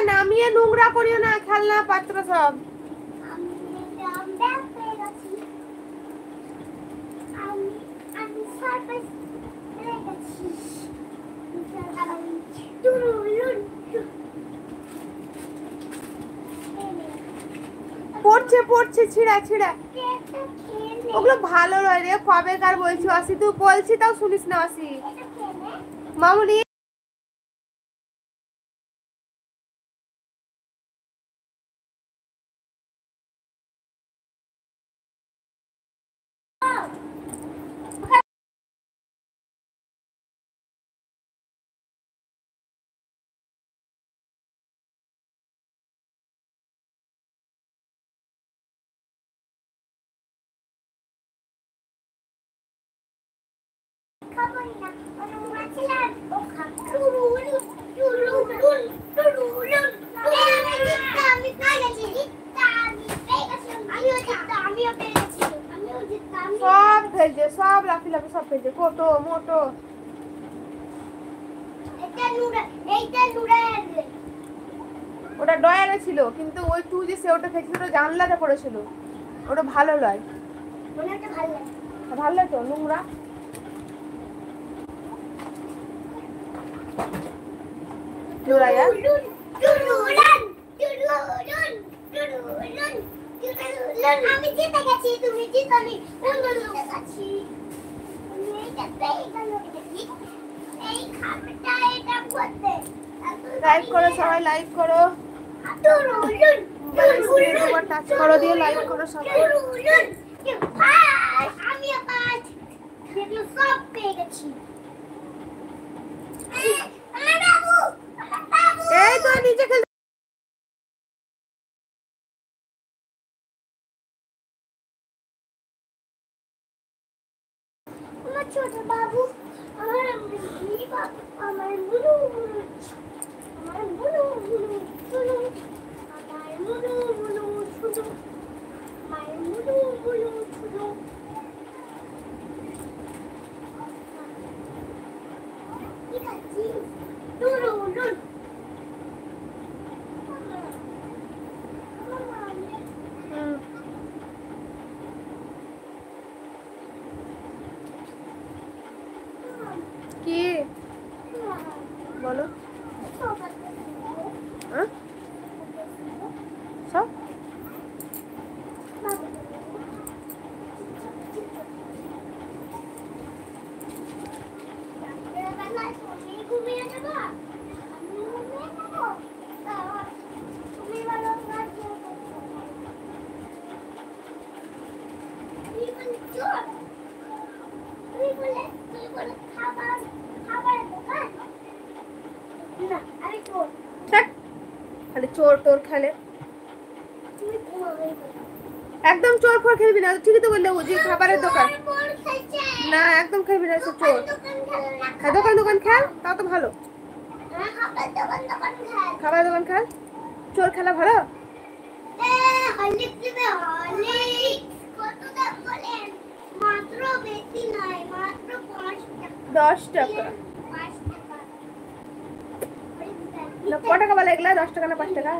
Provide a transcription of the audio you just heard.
নামিয়ে নোংরা করিও না, খেলনা পাত্র সব। পড়ছে পড়ছে, ছিঁড়া ছিঁড়া। ওগুলো ভালো নয় রে, কবেকার বলছি অসি, তুই বলছি তাও শুনিস না অসি। মামুনি সব ফেলছে, সব লাফি লাফি সব ফেলছে, ফটো মোটো। ওটা ডয়ারে ছিল, কিন্তু ওই তুই যে সেওটা ফেলছিল ওটা জানলাটা পড়েছিল, ওটা ভালো নয়। ভালো তো নোংরা। আমি জিতে গেছি, তুমি জিতনি। লাইক করো সবাই, লাইক করো, টাচ করো দিয়ে লাইক করো সবাই। আমি আবার যেগুলো সব পেয়ে গেছি। এই তো নিচে খেল। আমার ছোট বাবু, আমার আমার বুলু বুলু, আমার বুলু বুলু বুলু, আমার বুলু বুলু ছোট, আমার বুলু বুলু ছোট। ঠিক আছে, লুলু লুলু। কি বলো? সব খালি চোর টোর খেলে। একদম চোর ফোর খেলবি না, ঠিকই তো বললে বুঝি। খাবারের দোকান না, একদম খেলবি না সব চোর। হ্যাঁ দোকান দোকান খেল, তাও তো ভালো। খাবারের দোকান খেল, চোর খেলা ভালো। 10 টাকা। না ক টাকা বলে এগুলা? 10 টাকা না 5 টাকা?